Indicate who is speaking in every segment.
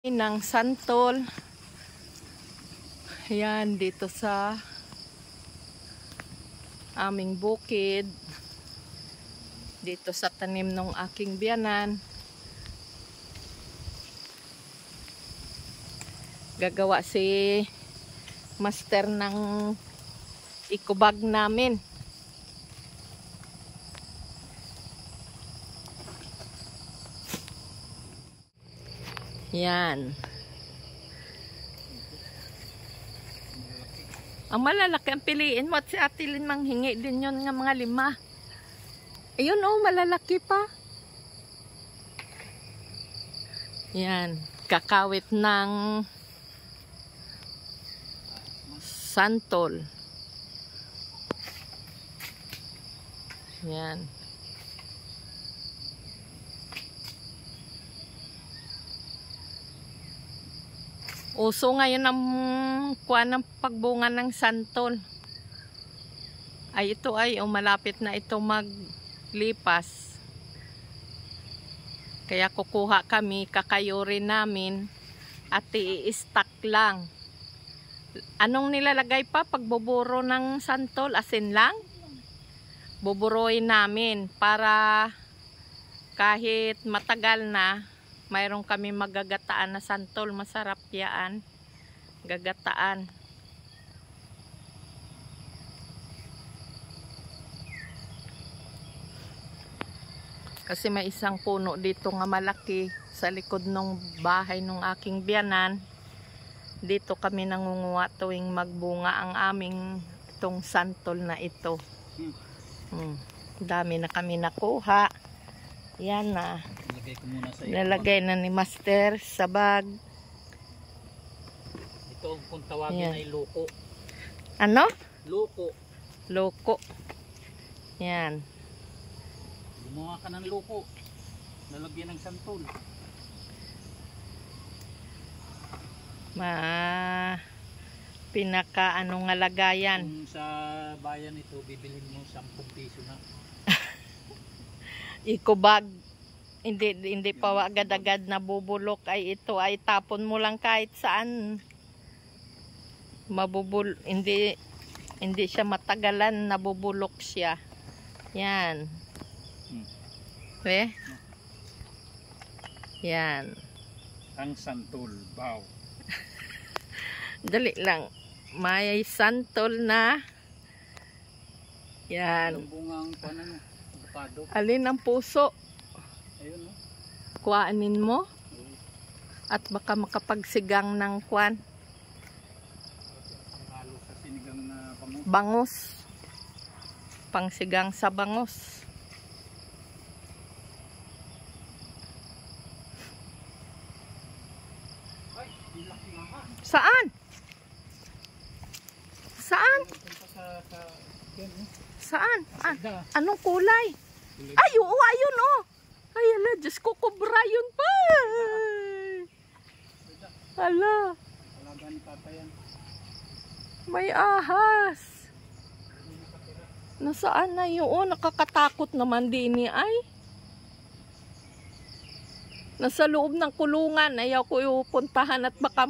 Speaker 1: Ng santol. Yan dito sa aming bukid, dito sa tanim ng aking biyanan. Gagawa si master ng ikubag namin. Yan. Ang malalaki ang piliin mo at si Ate Lynn manghingi din yun nga mga 5. Ayun oh, malalaki pa. Yan. Kakawit ng santol. Yan. Uso ngayon ang kuha ng pagbunga ng santol. Ay ito ay malapit na ito maglipas. Kaya kukuha kami, kakayuri namin at i-stack lang. Anong nilalagay pa pagbuburo ng santol? Asin lang? Buburuin namin para kahit matagal na mayroon kami magagataan na santol. Masarap yan. Gagataan. Kasi may isang puno dito nga malaki sa likod ng bahay ng aking biyanan. Dito kami nangunguha tuwing magbunga ang aming itong santol na ito. Dami na kami nakuha. Yan na. Nalagay na ni Master sa bag.
Speaker 2: Ito kung tawagin ay loko.
Speaker 1: Ano?
Speaker 2: Loko.
Speaker 1: Loko. Yan.
Speaker 2: Gumawa ka ng loko. Lalagyan ng santol.
Speaker 1: Pinaka anong lagayan.
Speaker 2: Kung sa bayan ito, bibilhin mo 10 piso na.
Speaker 1: Ikubag. Hindi pa agad-agad nabubulok. Ay ito ay tapon mo lang kahit saan. Hindi siya matagalan, nabubulok siya. Yan. Yan.
Speaker 2: Ang santol, baw.
Speaker 1: Dali lang. May santol na. Yan.
Speaker 2: Ang bungang avocado.
Speaker 1: Alin ang puso?
Speaker 2: Ayun, no?
Speaker 1: Kuhanin mo. At baka makapagsigang ng kwan.
Speaker 2: Panghalo sa sinigang na bangus.
Speaker 1: Bangus. Pangsigang sa bangus.
Speaker 2: Ay, laki nga.
Speaker 1: Saan? Saan? Saan? Anong kulay? Ay, oo, ayun oh. Ay, ala, Diyos ko, kubra yun pa. Ala. May ahas. Nasaan na yun? Oh, nakakatakot naman din ni ay. Nasa loob ng kulungan. Ayaw ko iupuntahan at baka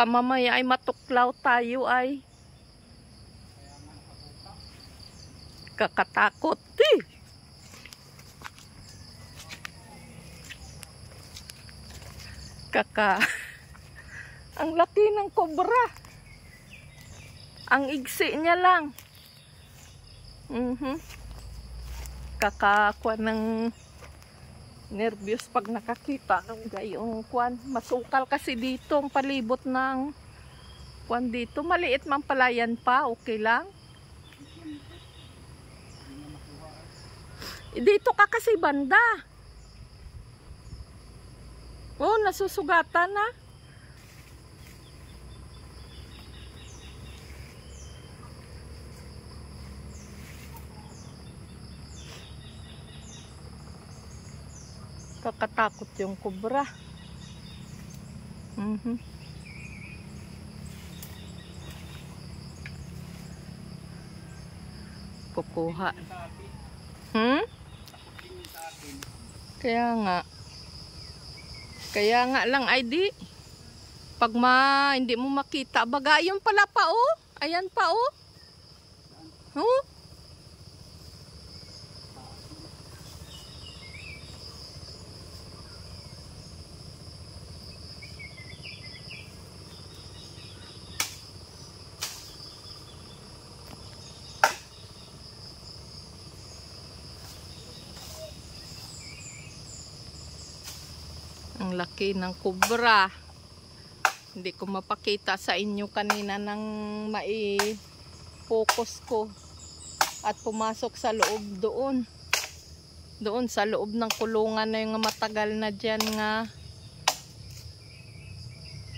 Speaker 1: mamaya ay matuklaw tayo ay. Kakatakot eh. Ang laki ng kobra. Ang igsi niya lang. Kakakuha ng nervyos pag nakakita ng gayong kwan. Masukal kasi dito ang palibot ng kwan dito. Maliit man pala yan pa. Okay lang. Dito ka kasi banda. Oh, nasusugatan na. Kakatakot yung kubra. Kukuha. Kaya nga. Kaya nga lang ay di. Pag hindi mo makita. Baga, ayun pala pa oh. Ayan pa oh. Oh. Ang laki ng kubra. Hindi ko mapakita sa inyo kanina nang mai-focus ko. At pumasok sa loob doon. Doon sa loob ng kulungan na yung matagal na dyan nga.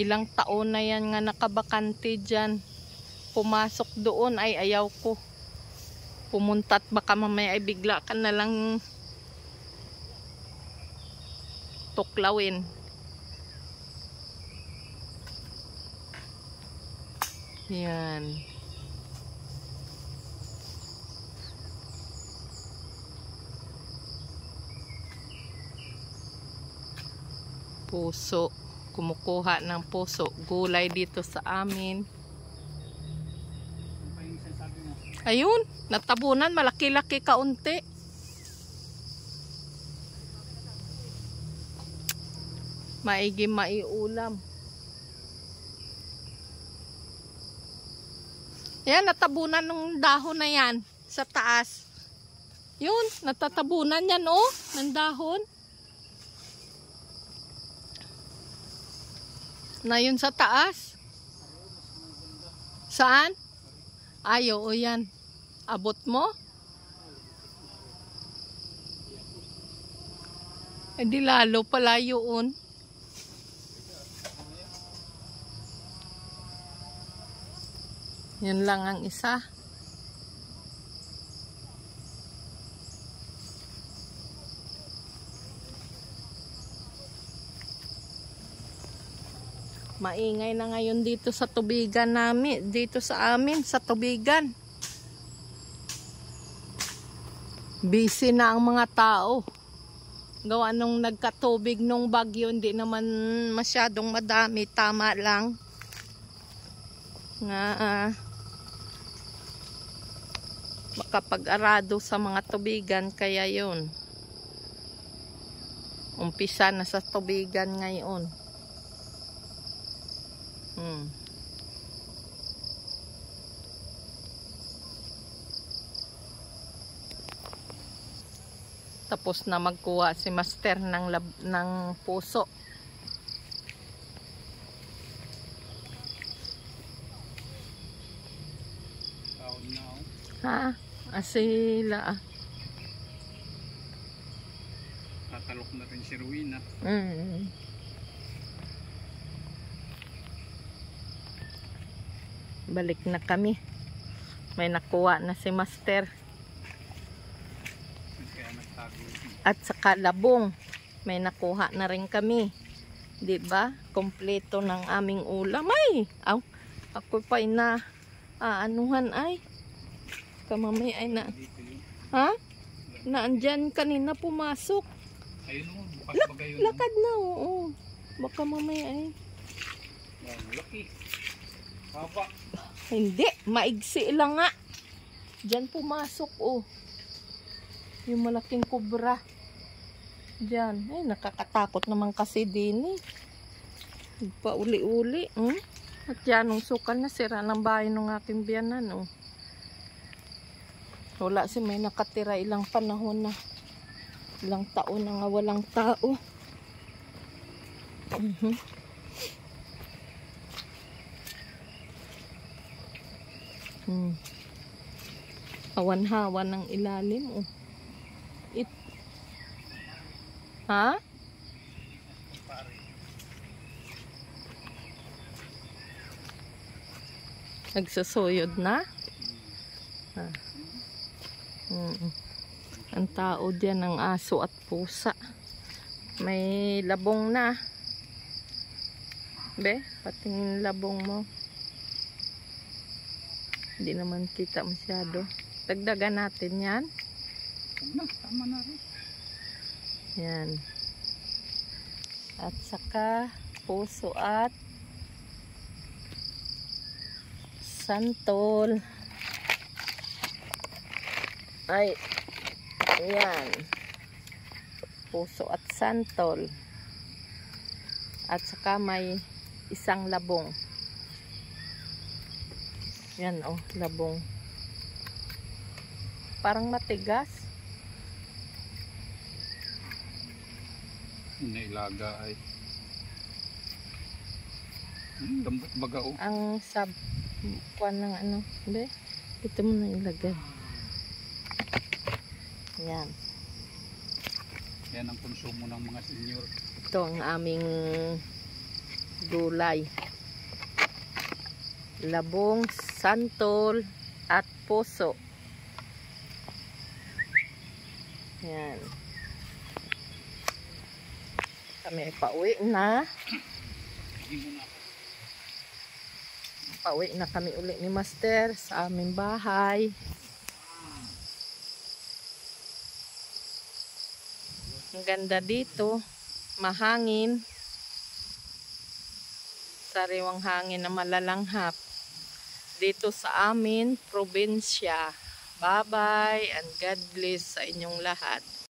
Speaker 1: Ilang taon na yan nga nakabakante dyan. Pumasok doon ay ayaw ko. Pumunta at baka mamaya ay bigla ka na lang tuklawin. Yan. Puso. Kumukuha ng puso. Gulay dito sa amin. Ayun. Natabunan. Malaki-laki kaunti. Maigi maiulam. Yan, natabunan ng dahon na yan sa taas. Yun, natatabunan yan oh, ng dahon. Na yun sa taas. Saan? Ay, oo yan. Abot mo? Eh di lalo pala yun. Yan lang ang isa. Maingay na ngayon dito sa tubigan namin. Dito sa amin, sa tubigan. Busy na ang mga tao. Gawa nung nagkatubig nung bagyo, hindi naman masyadong madami. Tama lang. Nga makapag-arado sa mga tubigan, kaya yun umpisa na sa tubigan ngayon. Tapos na magkuha si Master ng puso. Ha? Asila.
Speaker 2: Tatalok na rin si Rowena.
Speaker 1: Balik na kami. May nakuha na si Master.
Speaker 2: Kaya nagtago.
Speaker 1: At saka labong. May nakuha na rin kami. 'Di ba? Kompleto ng aming ulam. Ay! Ako pa na anuhan ay. Kamamay ay na. Ha? Naandyan kanina pumasok.
Speaker 2: Ayun o, bukas bagay yun.
Speaker 1: Lakad na, oo. Baka mamay ay.
Speaker 2: Laki. Haba.
Speaker 1: Hindi, maigsi lang nga. Diyan pumasok, oh. Yung malaking kubra. Diyan. Ay, nakakatakot naman kasi din eh. Pauli-uli. At yan, nung sukal na sira ng bahay ng aking biyanan, oh. Wala si may nakatira ilang panahon na. Ilang taon na nga walang tao. Awan-hawan ng ilalim. Oh. Ha? Nagsusuyod na? Ha. Ang tao diyan ng aso at pusa. May labong na. Be, patingin labong mo. Hindi naman kita masyado. Dagdagan natin yan.
Speaker 2: Tama na rin.
Speaker 1: Yan. At saka puso at santol. Ay, ayan. Puso at santol. At saka may isang labong. Yan oh, labong. Parang matigas.
Speaker 2: Nailaga ay. Lambot baga oh.
Speaker 1: Ang kuwan ng ano. Be, ito mo na ilagay. Yan.
Speaker 2: Yan ang konsumo ng mga senior.
Speaker 1: Ito ang aming gulay. Labong, santol, at puso. Yan. Kami ay pauwi na. Pauwi na kami uli ni Master sa aming bahay. Ang ganda dito. Mahangin. Sariwang hangin na malalanghap. Dito sa amin, probinsya. Bye-bye and God bless sa inyong lahat.